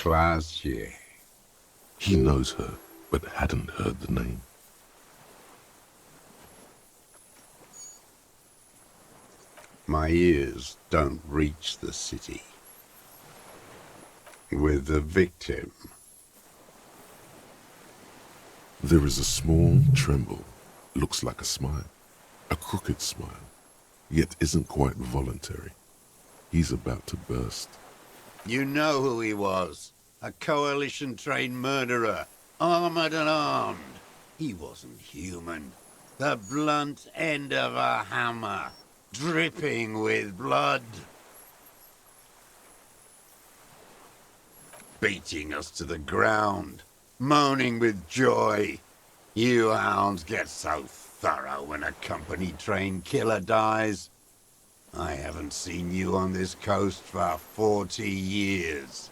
Classier. He knows her, but hadn't heard the name. My ears don't reach the city. With the victim. There is a small tremble, looks like a smile, a crooked smile, yet isn't quite voluntary. He's about to burst. You know who he was. A coalition-trained murderer, armored and armed. He wasn't human. The blunt end of a hammer, dripping with blood. Beating us to the ground, moaning with joy. You hounds get so thorough when a company-trained killer dies. I haven't seen you on this coast for 40 years.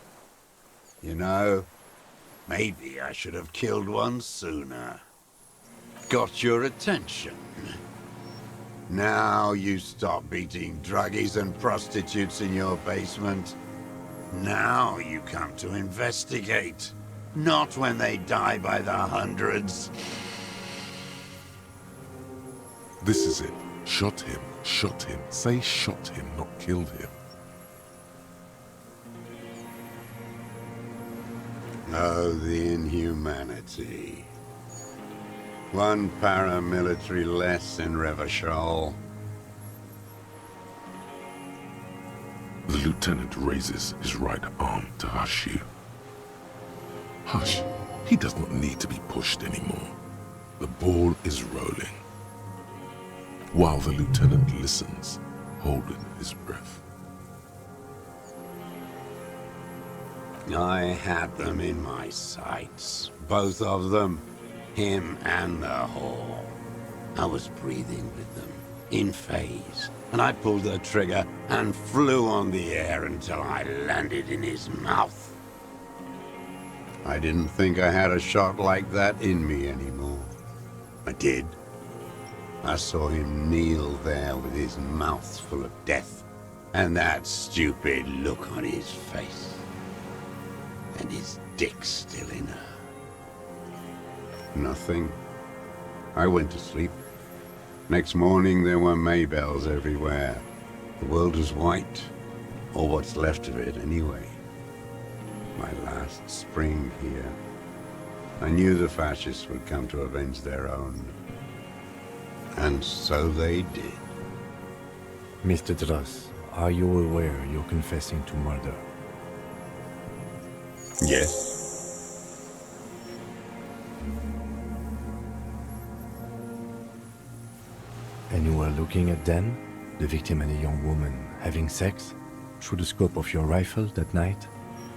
You know, maybe I should have killed one sooner. Got your attention. Now you stop beating druggies and prostitutes in your basement. Now you come to investigate. Not when they die by the hundreds. This is it. Shot him. Shot him. Say shot him, not killed him. Oh, the inhumanity. One paramilitary less in Revachol. The lieutenant raises his right arm to hush you. Hush. He does not need to be pushed anymore. The ball is rolling. While the lieutenant listens, holding his breath. I had them in my sights. Both of them. Him and the whore. I was breathing with them, in phase, and I pulled the trigger and flew on the air until I landed in his mouth. I didn't think I had a shot like that in me anymore. I did. I saw him kneel there with his mouth full of death, and that stupid look on his face. And his dick still in her. Nothing. I went to sleep. Next morning there were Maybells everywhere. The world was white, or what's left of it anyway. My last spring here. I knew the fascists would come to avenge their own. And so they did. Mr. Dross, are you aware you're confessing to murder? Yes. And you were looking at Dan, the victim and a young woman, having sex through the scope of your rifle that night,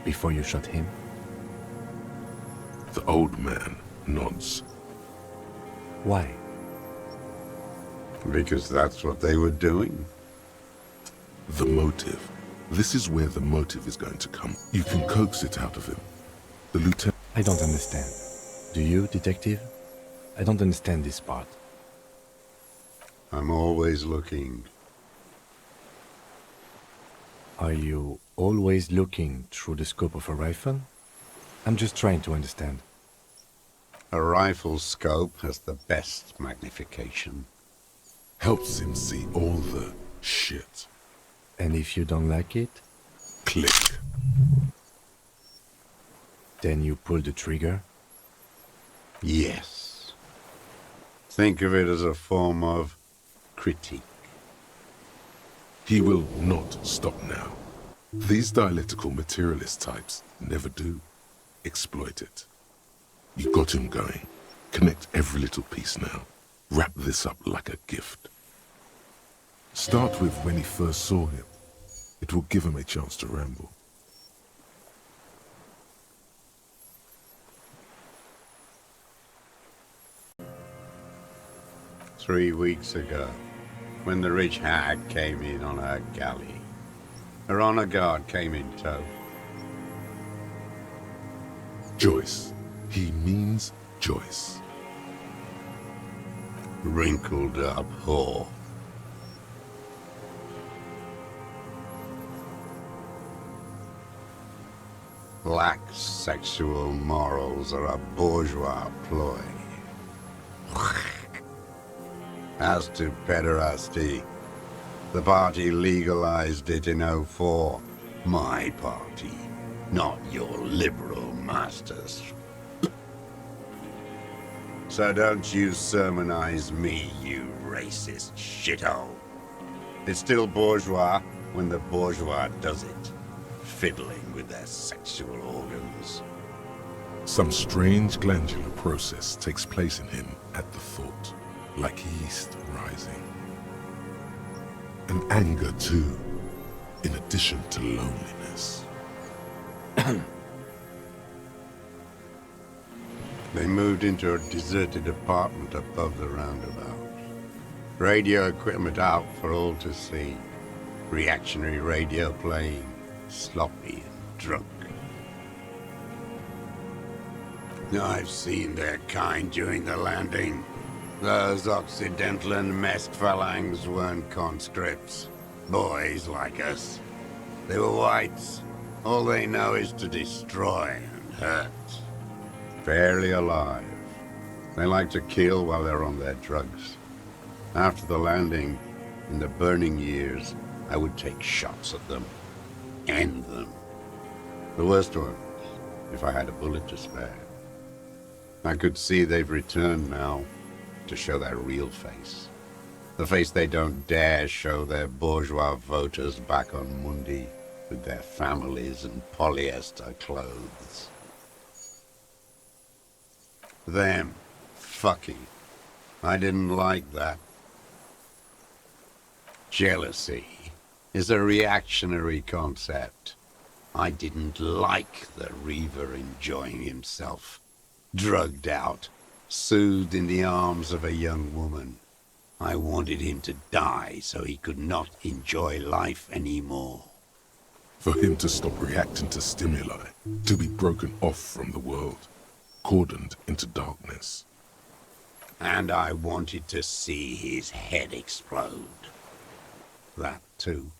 before you shot him? The old man nods. Why? Because that's what they were doing. The motive. This is where the motive is going to come. You can coax it out of him. The lieutenant... I don't understand. Do you, detective? I don't understand this part. I'm always looking. Are you always looking through the scope of a rifle? I'm just trying to understand. A rifle scope has the best magnification. Helps him see all the shit. And if you don't like it? Click. Then you pull the trigger? Yes. Think of it as a form of critique. He will not stop now. These dialectical materialist types never do. Exploit it. You got him going. Connect every little piece now. Wrap this up like a gift. Start with when he first saw him. It will give him a chance to ramble. "3 weeks ago, when the rich hag came in on her galley. Her honor guard came in tow. Joyce. He means Joyce. Wrinkled up whore. Lax sexual morals are a bourgeois ploy. As to pederasty, the party legalized it in '04. My party, not your liberal masters. So don't you sermonize me, you racist shithole. It's still bourgeois when the bourgeois does it, fiddling with their sexual organs. Some strange glandular process takes place in him at the thought, like yeast rising. And anger too, in addition to loneliness. They moved into a deserted apartment above the roundabout. Radio equipment out for all to see. Reactionary radio playing, sloppy and drunk. I've seen their kind during the landing. Those Occidental and masked phalanx weren't conscripts. Boys like us. They were whites. All they know is to destroy and hurt. Barely alive. They like to kill while they're on their drugs. After the landing, in the burning years, I would take shots at them. End them. The worst ones, if I had a bullet to spare. I could see they've returned now, to show their real face. The face they don't dare show their bourgeois voters back on Mundi, with their families and polyester clothes. Them fucking. I didn't like that. Jealousy is a reactionary concept. I didn't like the Reaver enjoying himself, drugged out, soothed in the arms of a young woman. I wanted him to die so he could not enjoy life anymore. For him to stop reacting to stimuli, to be broken off from the world, cordoned into darkness. And I wanted to see his head explode. That too.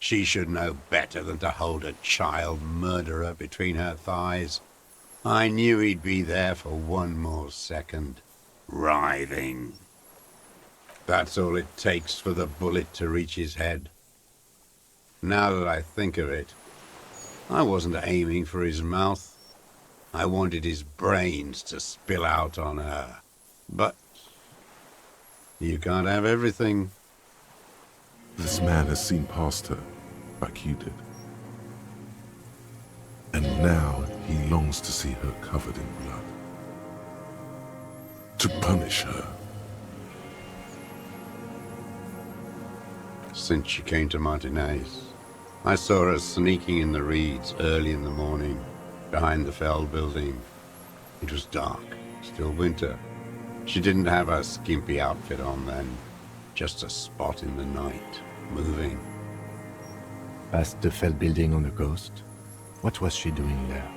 She should know better than to hold a child murderer between her thighs. I knew he'd be there for one more second, writhing. That's all it takes for the bullet to reach his head. Now that I think of it, I wasn't aiming for his mouth. I wanted his brains to spill out on her. But you can't have everything. This man has seen past her, like you did. And now he longs to see her covered in blood. To punish her. Since she came to Martinaise, I saw her sneaking in the reeds early in the morning, behind the Fell building. It was dark, still winter. She didn't have her skimpy outfit on then, just a spot in the night, moving. Past the Fell building on the coast, what was she doing there?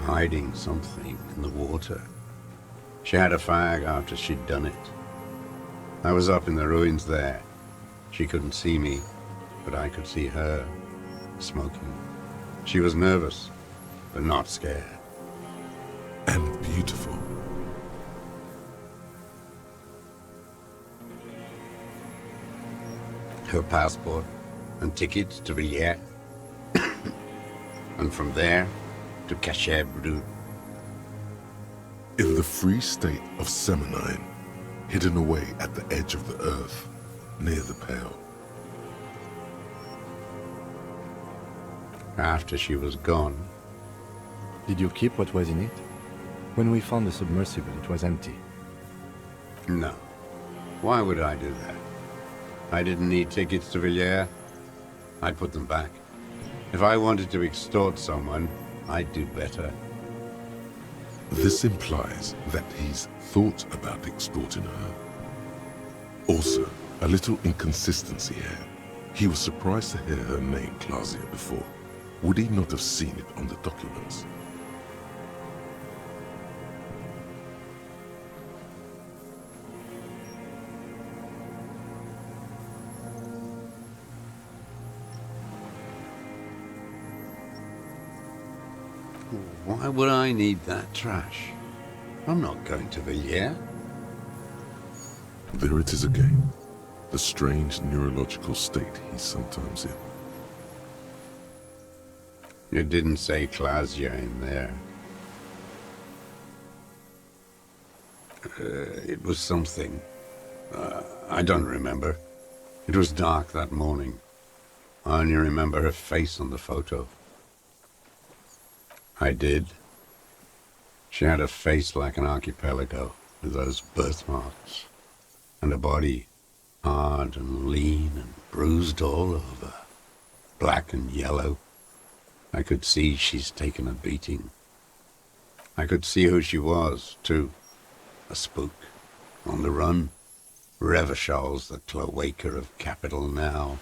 Hiding something in the water. She had a fag after she'd done it. I was up in the ruins there. She couldn't see me, but I could see her, smoking. She was nervous, but not scared. And beautiful. Her passport and tickets to Villiers. And from there to Cachet Brut. In the free state of Serotonin, hidden away at the edge of the earth, near the Pale. After she was gone, Did you keep what was in it? When we found the submersible, it was empty. no. Why would I do that? I didn't need tickets to Villiers. I'd put them back. If I wanted to extort someone, I'd do better. This implies that he's thought about extorting her. Also, a little inconsistency here. He was surprised to hear her name Clausia before. Would he not have seen it on the documents? Why would I need that trash? I'm not going to the yeah. There it is again. The strange neurological state he's sometimes in. You didn't say Klasia in there. It was something. I don't remember. It was dark that morning. I only remember her face on the photo. I did. She had a face like an archipelago, with those birthmarks, and a body hard and lean and bruised all over, black and yellow. I could see she's taken a beating. I could see who she was, too. A spook, on the run. Revishal's the cloaca of capital now.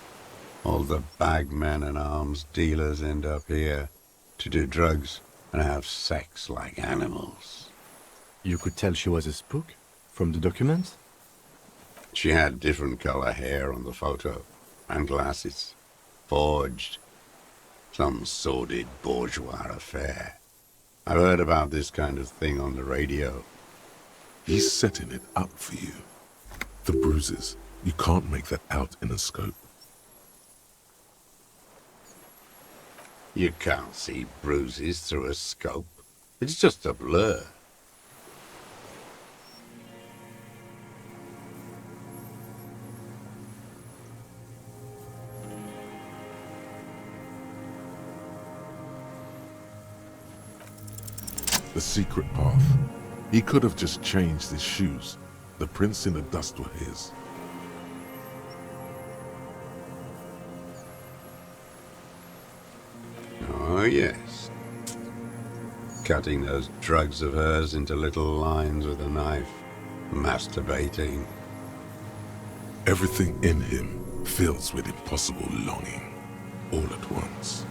All the bagmen and arms dealers end up here to do drugs and have sex like animals. You could tell she was a spook from the documents? She had different color hair on the photo, and glasses. Forged. Some sordid bourgeois affair. I've heard about this kind of thing on the radio. He's setting it up for you. The bruises, you can't make that out in a scope. You can't see bruises through a scope. It's just a blur. The secret path. He could have just changed his shoes. The prints in the dust were his. Oh, yes. Cutting those drugs of hers into little lines with a knife. Masturbating. Everything in him fills with impossible longing, all at once.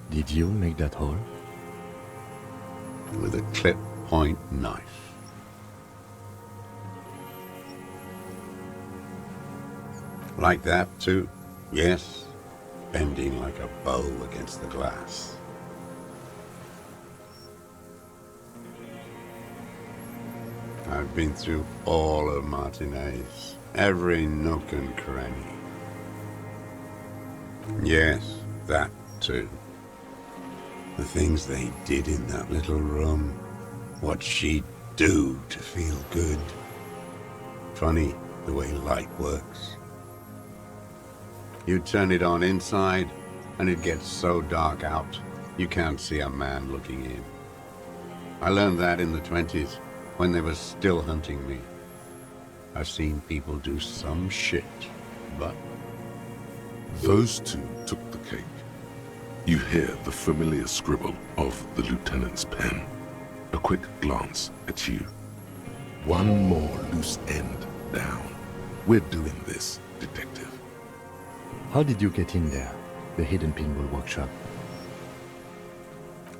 Did you make that hole? With a clip point knife. Like that, too? Yes. Bending like a bow against the glass. I've been through all of Martinaise, every nook and cranny. Yes, that too. The things they did in that little room, what she'd do to feel good. Funny the way light works. You turn it on inside, and it gets so dark out, you can't see a man looking in. I learned that in the 20s, when they were still hunting me. I've seen people do some shit, but... Those two took the cake. You hear the familiar scribble of the lieutenant's pen. A quick glance at you. One more loose end down. We're doing this, detective. How did you get in there? The hidden pinball workshop.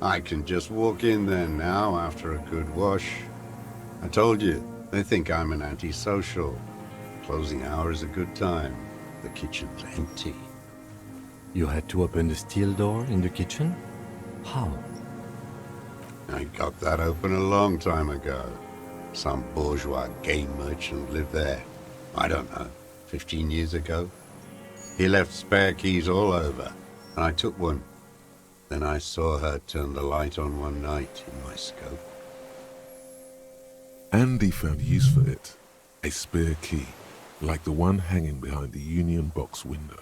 I can just walk in there now after a good wash. I told you, they think I'm an antisocial. Closing hour is a good time. The kitchen's empty. You had to open the steel door in the kitchen? How? I got that open a long time ago. Some bourgeois game merchant lived there. I don't know, 15 years ago. He left spare keys all over, and I took one. Then I saw her turn the light on one night in my scope. Andy found use for it. A spare key, like the one hanging behind the Union Box window.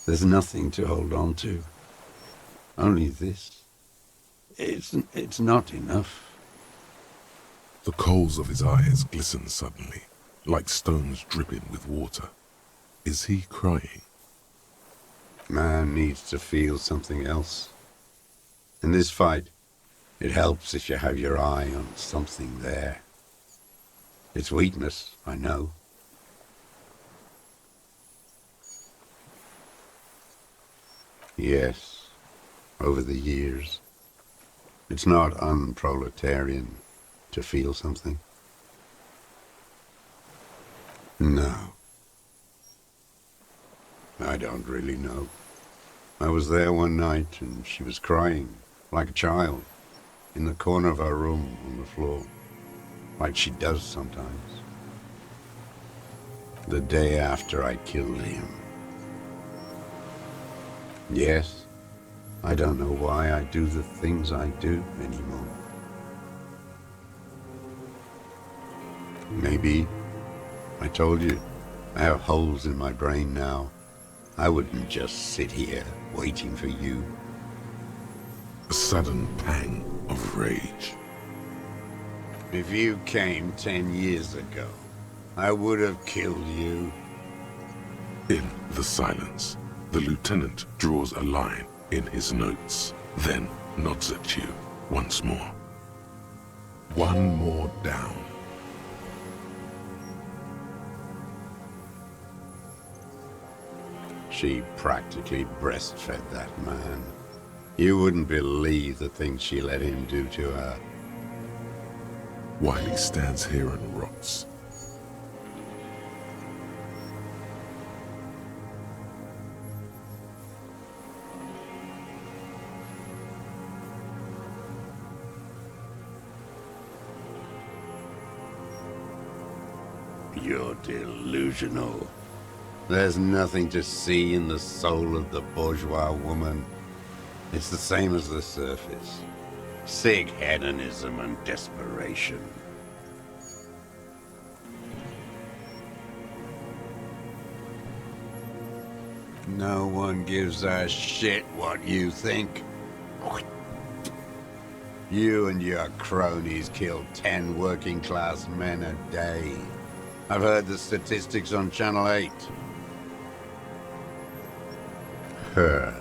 There's nothing to hold on to. Only this. It's not enough. The coals of his eyes glisten suddenly, like stones dripping with water. Is he crying? Man needs to feel something else. In this fight, it helps if you have your eye on something there. It's weakness, I know. Yes, over the years. It's not unproletarian to feel something. No. I don't really know. I was there one night and she was crying, like a child, in the corner of her room on the floor, like she does sometimes. The day after I killed him. Yes, I don't know why I do the things I do anymore. Maybe, I told you, I have holes in my brain now. I wouldn't just sit here waiting for you. A sudden pang of rage. If you came 10 years ago, I would have killed you. In the silence, the lieutenant draws a line in his notes, then nods at you once more. One more down. She practically breastfed that man. You wouldn't believe the things she let him do to her. While he stands here and rots. You're delusional. There's nothing to see in the soul of the bourgeois woman. It's the same as the surface. Sick hedonism and desperation. No one gives a shit what you think. You and your cronies kill 10 working-class men a day. I've heard the statistics on Channel 8. Her.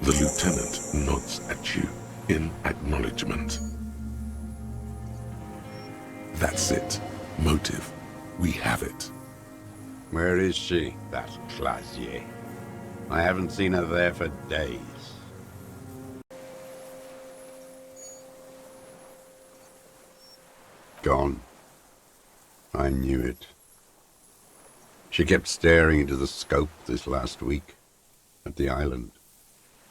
The lieutenant nods at you in acknowledgement. That's it. Motive. We have it. Where is she, that Clasier? I haven't seen her there for days. Gone. I knew it. She kept staring into the scope this last week, at the island,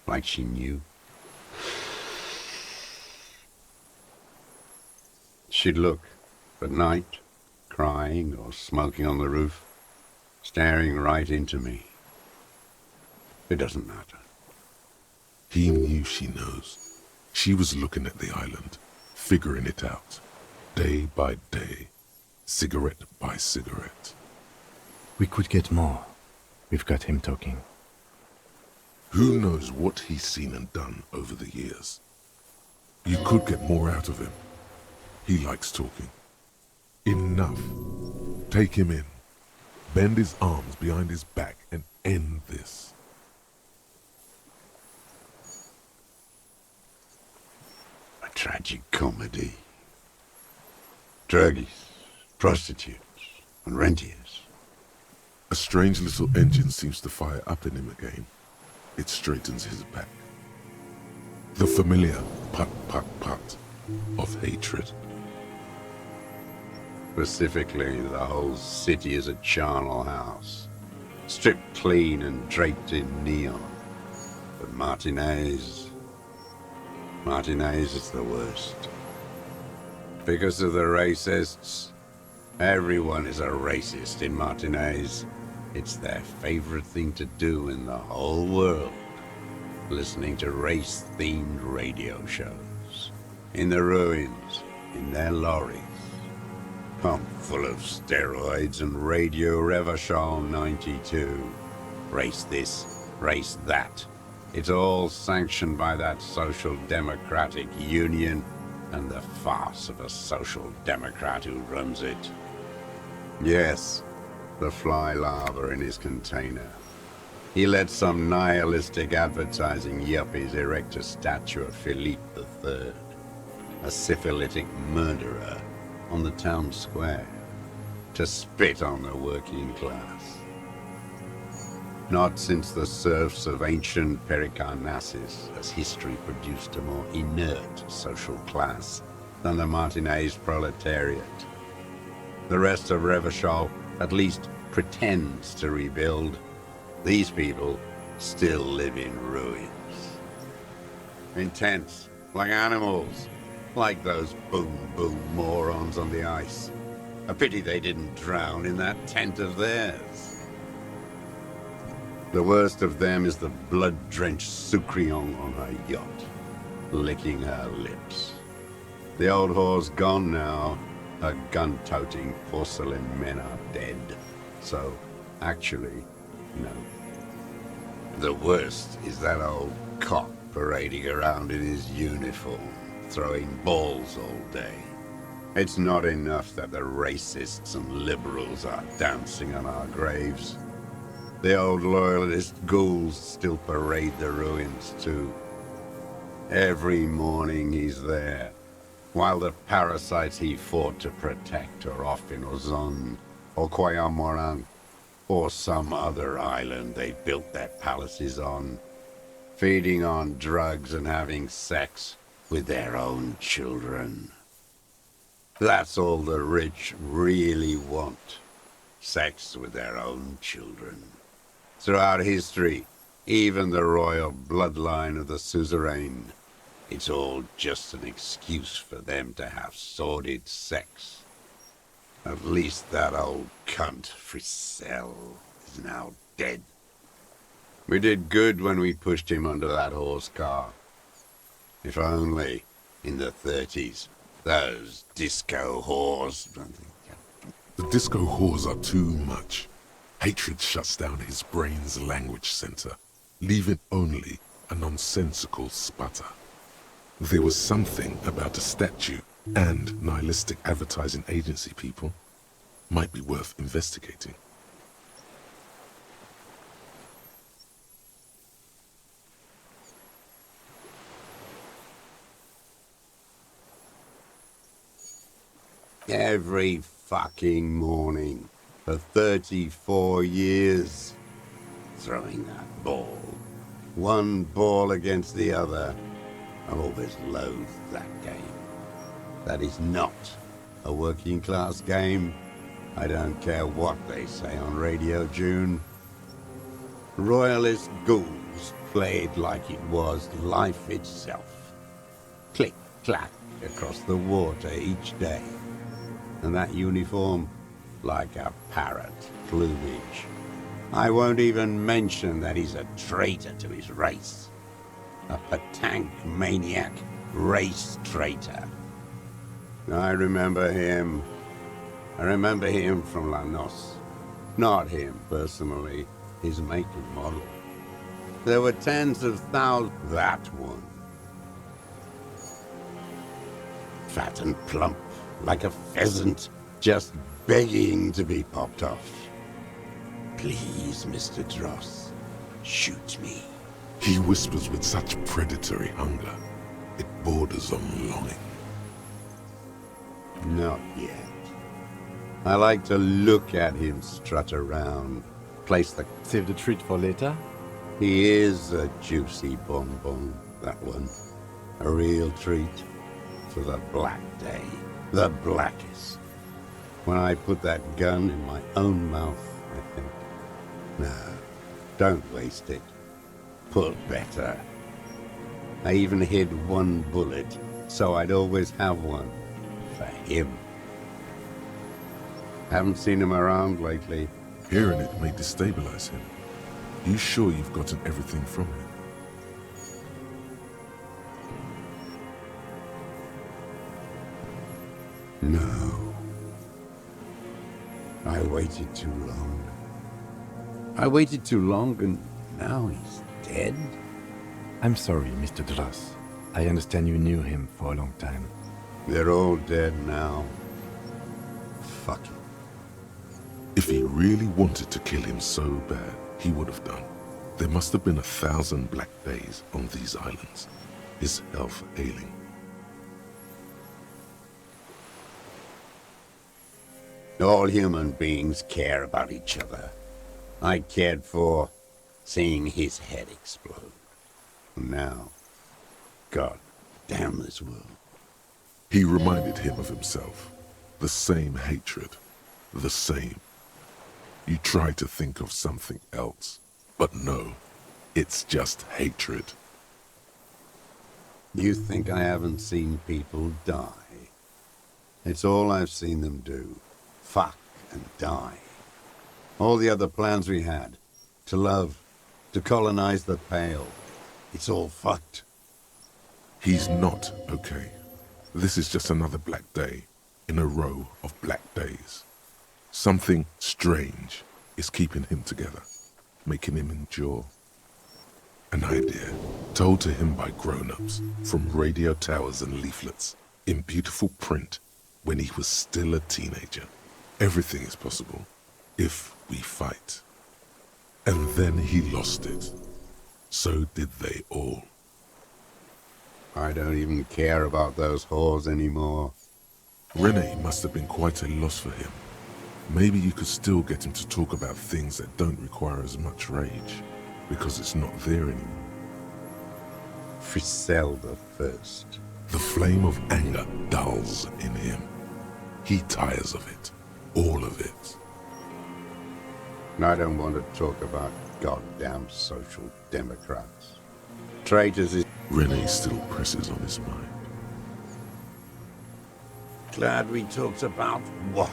like she knew. She'd look, at night, crying or smoking on the roof, staring right into me. It doesn't matter. He knew she knows. She was looking at the island, figuring it out, day by day, cigarette by cigarette. We could get more. We've got him talking. Who knows what he's seen and done over the years? You could get more out of him. He likes talking. Enough. Take him in. Bend his arms behind his back and end this. A tragic comedy. Druggies, prostitutes, and rentiers. A strange little engine seems to fire up in him again. It straightens his back. The familiar put of hatred. Specifically, the whole city is a charnel house, stripped clean and draped in neon. But Martinaise is the worst. Because of the racists, everyone is a racist in Martinaise. It's their favorite thing to do in the whole world, listening to race-themed radio shows, in the ruins, in their lorries, pumped full of steroids and Radio Revachol 92. Race this, race that. It's all sanctioned by that Social Democratic Union and the farce of a Social Democrat who runs it. Yes, the fly larva in his container. He let some nihilistic advertising yuppies erect a statue of Philippe III, a syphilitic murderer, on the town square, to spit on the working class. Not since the serfs of ancient Pericarnassus has history produced a more inert social class than the Martinaise proletariat. The rest of Revachol at least pretends to rebuild. These people still live in ruins. Intense, like animals, like those boom-boom morons on the ice. A pity they didn't drown in that tent of theirs. The worst of them is the blood-drenched Sucrion on her yacht, licking her lips. The old whore's gone now. Her gun-toting porcelain men are dead. So, actually, no. The worst is that old cock parading around in his uniform, throwing balls all day. It's not enough that the racists and liberals are dancing on our graves. The old loyalist ghouls still parade the ruins too. Every morning he's there, while the parasites he fought to protect are off in Ozon, or Quayamoran, or some other island they built their palaces on, feeding on drugs and having sex with their own children. That's all the rich really want. Sex with their own children. Throughout history, even the royal bloodline of the suzerain, it's all just an excuse for them to have sordid sex. At least that old cunt, Frisell, is now dead. We did good when we pushed him under that horse car. If only, in the 30s, those disco whores... The disco whores are too much. Hatred shuts down his brain's language center, leaving only a nonsensical sputter. There was something about a statue and nihilistic advertising agency people might be worth investigating. Every fucking morning for 34 years. Throwing that ball. One ball against the other. I've always loathed that game. That is not a working class game. I don't care what they say on Radio June. Royalist ghouls played like it was life itself. Click, clack across the water each day. And that uniform, like a parrot plumage. I won't even mention that he's a traitor to his race. A petank maniac race traitor. I remember him. I remember him from La Noce. Not him personally, his make and model. There were tens of thousands. That one. Fat and plump, like a pheasant, just begging to be popped off. Please, Mr. Dross, shoot me. He whispers with such predatory hunger, it borders on longing. Not yet. I like to look at him strut around, place the... Save the treat for later? He is a juicy bonbon, that one. A real treat for the black day. The blackest. When I put that gun in my own mouth, I think, no, don't waste it. Put better. I even hid one bullet, so I'd always have one. For him. Haven't seen him around lately. Hearing it may destabilize him. You sure you've gotten everything from him? No. I waited too long. I waited too long and now he's dead? I'm sorry, Mr. Dross. I understand you knew him for a long time. They're all dead now. Fuck it. If he really wanted to kill him so bad, he would have done. There must have been 1,000 black days on these islands. His health ailing. All human beings care about each other. I cared for seeing his head explode. And now, God damn this world. He reminded him of himself. The same hatred. The same. You try to think of something else, but no, it's just hatred. You think I haven't seen people die? It's all I've seen them do. Fuck and die. All the other plans we had. To love. To colonize the Pale. It's all fucked. He's not okay. This is just another black day in a row of black days. Something strange is keeping him together, making him endure. An idea told to him by grown-ups from radio towers and leaflets in beautiful print when he was still a teenager. Everything is possible if we fight. And then he lost it. So did they all. I don't even care about those whores anymore. Renee must have been quite a loss for him. Maybe you could still get him to talk about things that don't require as much rage, because it's not there anymore. Friselda first. The flame of anger dulls in him. He tires of it, all of it. I don't want to talk about goddamn social democrats. Traitors is... Renee still presses on his mind. Glad we talked about what?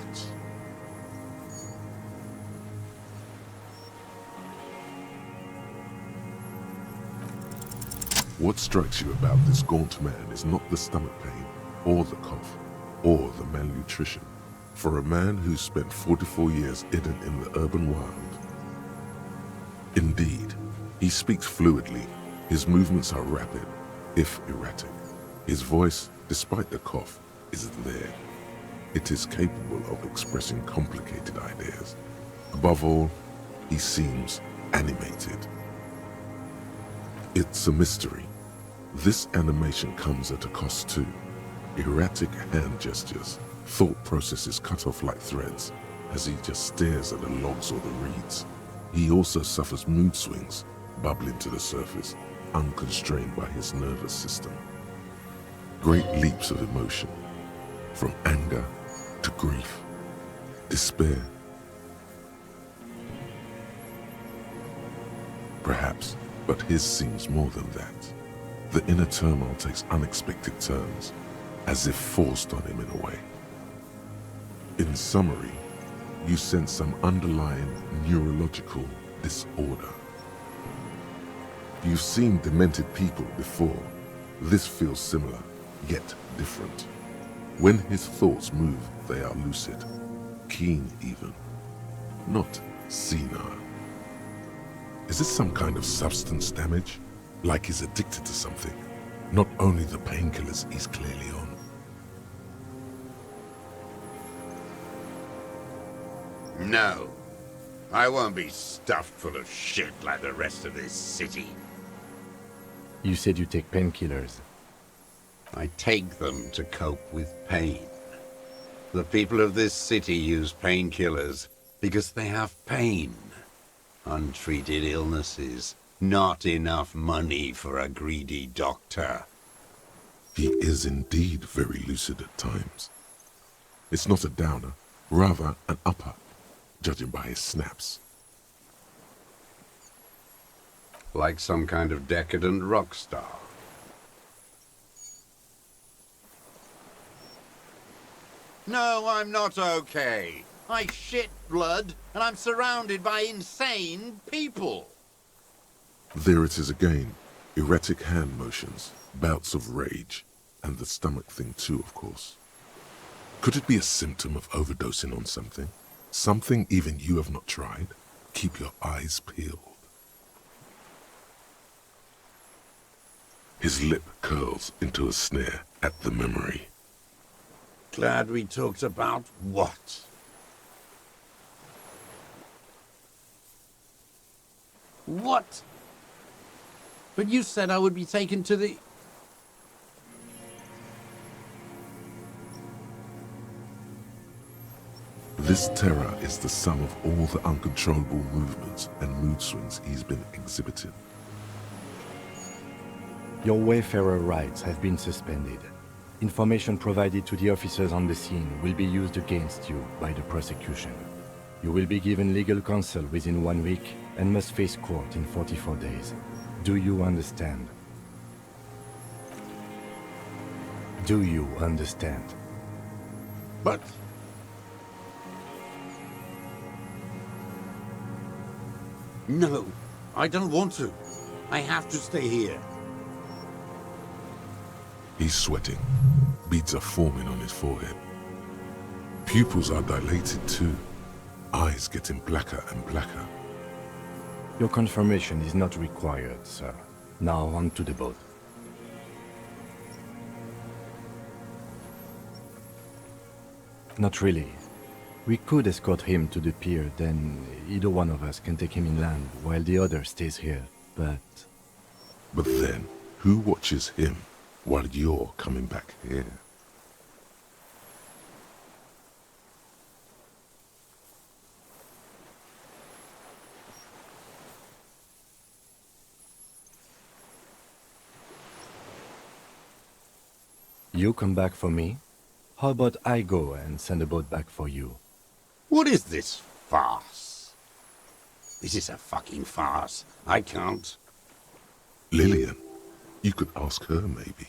What strikes you about this gaunt man is not the stomach pain, or the cough, or the malnutrition. For a man who's spent 44 years hidden in the urban wild. Indeed, he speaks fluidly. His movements are rapid, if erratic. His voice, despite the cough, is there. It is capable of expressing complicated ideas. Above all, he seems animated. It's a mystery. This animation comes at a cost too. Erratic hand gestures, thought processes cut off like threads as he just stares at the logs or the reeds. He also suffers mood swings, bubbling to the surface, unconstrained by his nervous system. Great leaps of emotion, from anger to grief, despair. Perhaps, but his seems more than that. The inner turmoil takes unexpected turns, as if forced on him in a way. In summary, you sense some underlying neurological disorder. You've seen demented people before. This feels similar, yet different. When his thoughts move, they are lucid, keen even, not senile. Is this some kind of substance damage? Like he's addicted to something? Not only the painkillers he's clearly on. No. I won't be stuffed full of shit like the rest of this city. You said you take painkillers. I take them to cope with pain. The people of this city use painkillers because they have pain. Untreated illnesses. Not enough money for a greedy doctor. He is indeed very lucid at times. It's not a downer, rather an upper, judging by his snaps. Like some kind of decadent rock star. No, I'm not okay. I shit blood, and I'm surrounded by insane people. There it is again, erratic hand motions, bouts of rage, and the stomach thing too, of course. Could it be a symptom of overdosing on something? Something even you have not tried? Keep your eyes peeled. His lip curls into a sneer at the memory. Glad we talked about what? What? But you said I would be taken to the... This This terror is the sum of all the uncontrollable movements and mood swings he's been exhibiting. Your Wayfarer rights have been suspended. Information provided to the officers on the scene will be used against you by the prosecution. You will be given legal counsel within 1 week and must face court in 44 days. Do you understand? Do you understand? But... No, I don't want to. I have to stay here. He's sweating. Beads are forming on his forehead. Pupils are dilated too. Eyes getting blacker and blacker. Your confirmation is not required, sir. Now on to the boat. Not really. We could escort him to the pier, then either one of us can take him inland while the other stays here, but... But then, who watches him while you're coming back here? You come back for me? How about I go and send a boat back for you? What is this farce? This is a fucking farce. I can't. Lillian, you could ask her maybe.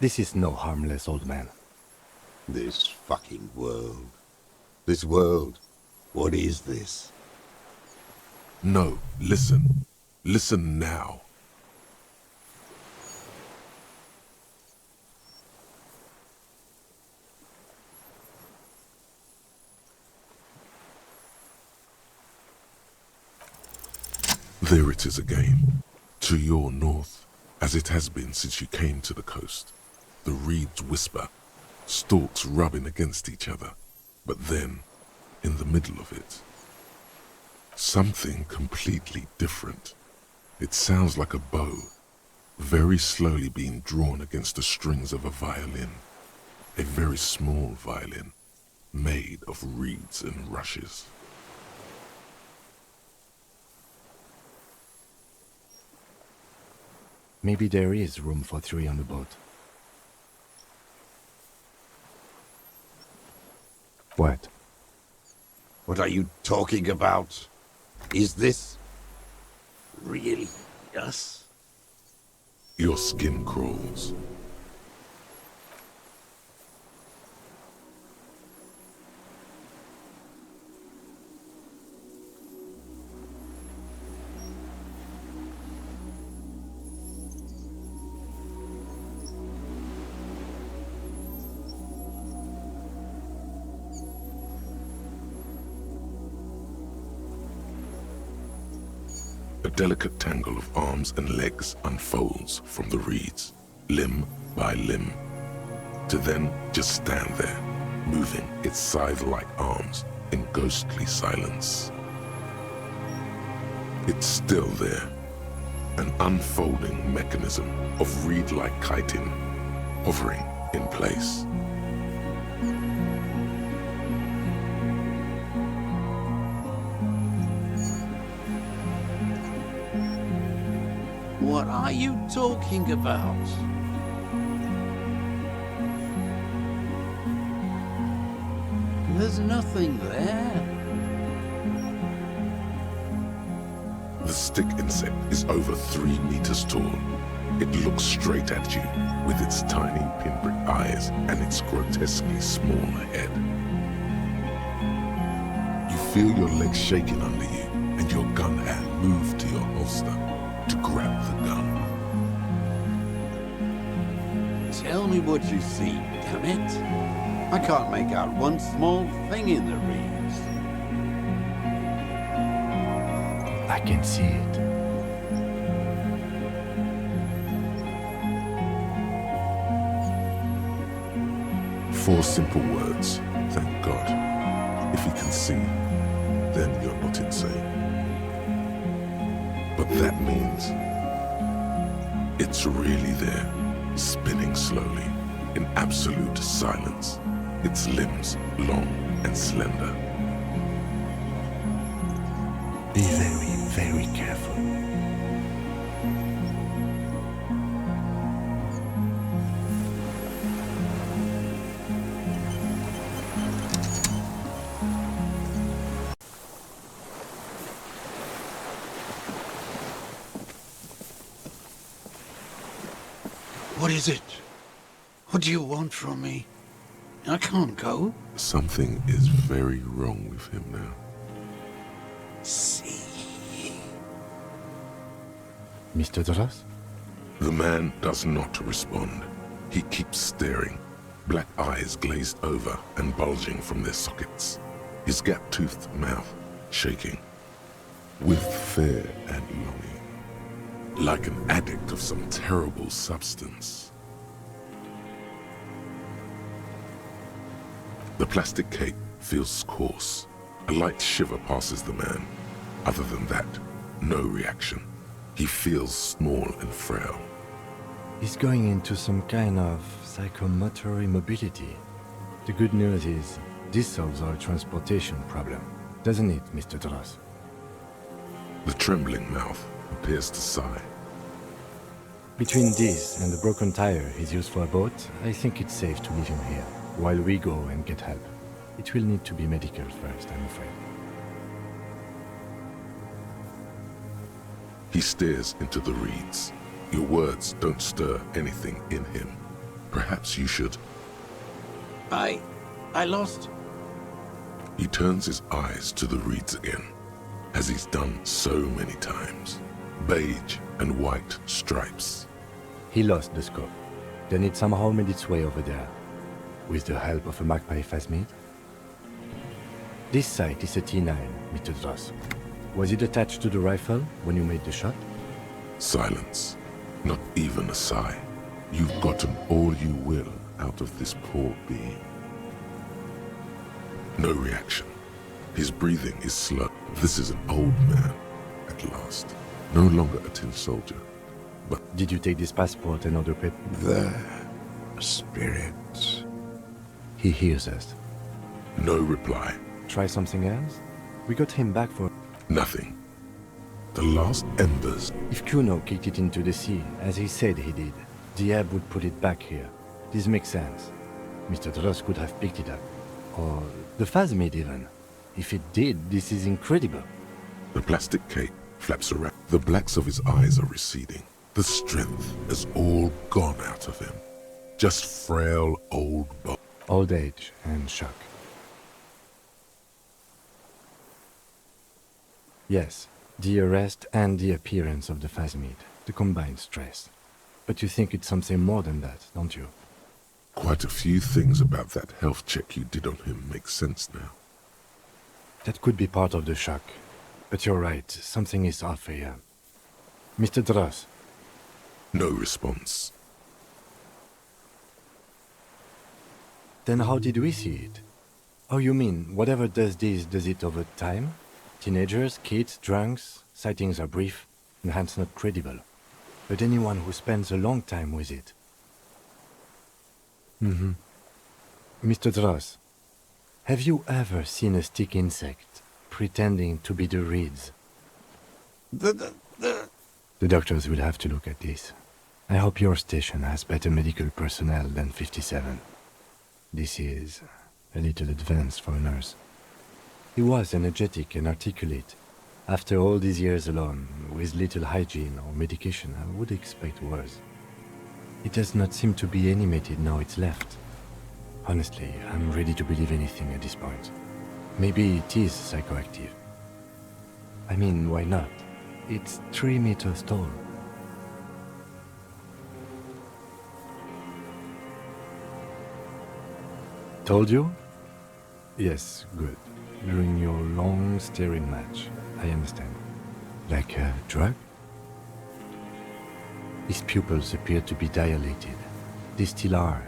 This is no harmless old man. This fucking world. This world. What is this? No, listen. Listen now. There it is again, to your north, as it has been since you came to the coast. The reeds whisper, stalks rubbing against each other, but then, in the middle of it, something completely different. It sounds like a bow, very slowly being drawn against the strings of a violin, a very small violin, made of reeds and rushes. Maybe there is room for 3 on the boat. What? What are you talking about? Is this really us? Your skin crawls. A delicate tangle of arms and legs unfolds from the reeds, limb by limb, to then just stand there, moving its scythe-like arms in ghostly silence. It's still there, an unfolding mechanism of reed-like chitin, hovering in place. What are you talking about? There's nothing there. The stick insect is over 3 meters tall. It looks straight at you with its tiny pinprick eyes and its grotesquely small head. You feel your legs shaking under you and your gun hand move to your holster to grab the gun. Tell me what you see, damn it. I can't make out one small thing in the reeds. I can see it. Four simple words, thank God. If you can see, then you're not insane. But that means It's really there, spinning slowly, in absolute silence, its limbs long and slender. Be very, very careful. What is it? What do you want from me? I can't go. Something is very wrong with him now. See. Mr. Dross? The man does not respond. He keeps staring, black eyes glazed over and bulging from their sockets, his gap-toothed mouth shaking, with fear and longing, like an addict of some terrible substance. The plastic cape feels coarse. A light shiver passes the man. Other than that, no reaction. He feels small and frail. He's going into some kind of psychomotor immobility. The good news is, this solves our transportation problem, doesn't it, Mr. Dross? The trembling mouth appears to sigh. Between this and the broken tire he's used for a boat, I think it's safe to leave him here, while we go and get help. It will need to be medical first, I'm afraid. He stares into the reeds. Your words don't stir anything in him. Perhaps you should. I lost. He turns his eyes to the reeds again, as he's done so many times. Beige and white stripes. He lost the scope. Then it somehow made its way over there, with the help of a magpie phasmid. This sight is a T9, Mr. Dross. Was it attached to the rifle when you made the shot? Silence. Not even a sigh. You've gotten all you will out of this poor being. No reaction. His breathing is slow. This is an old man, at last. No longer a tin soldier, but... Did you take this passport and other papers? The spirits. He hears us. No reply. Try something else? We got him back for... Nothing. The last embers. If Kuno kicked it into the sea, as he said he did, the ebb would put it back here. This makes sense. Mr. Dross could have picked it up. Or the phasmid even. If it did, this is incredible. The plastic cape flaps around. The blacks of his eyes are receding. The strength has all gone out of him. Just frail old bones. Old age and shock. Yes, the arrest and the appearance of the phasmid, the combined stress. But you think it's something more than that, don't you? Quite a few things about that health check you did on him make sense now. That could be part of the shock. But you're right, something is off here. Mr. Dross. No response. Then how did we see it? Oh, you mean, whatever does this, does it over time? Teenagers, kids, drunks, sightings are brief, and hence not credible. But anyone who spends a long time with it. Mr. Dross, have you ever seen a stick insect pretending to be the reeds? The doctors will have to look at this. I hope your station has better medical personnel than 57. This is a little advanced for a nurse. He was energetic and articulate. After all these years alone, with little hygiene or medication, I would expect worse. It does not seem to be animated now it's left. Honestly, I'm ready to believe anything at this point. Maybe it is psychoactive. I mean, why not? It's 3 meters tall. Told you? Yes, good. During your long staring match, I understand. Like a drug? His pupils appear to be dilated. They still are.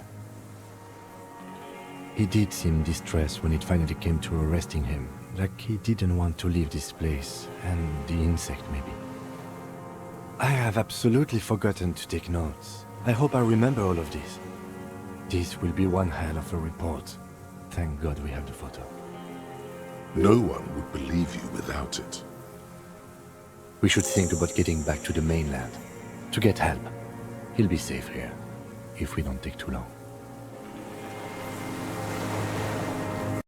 He did seem distressed when it finally came to arresting him, like he didn't want to leave this place, and the insect maybe. I have absolutely forgotten to take notes. I hope I remember all of this. This will be one hell of a report. Thank God we have the photo. No one would believe you without it. We should think about getting back to the mainland. To get help. He'll be safe here, if we don't take too long.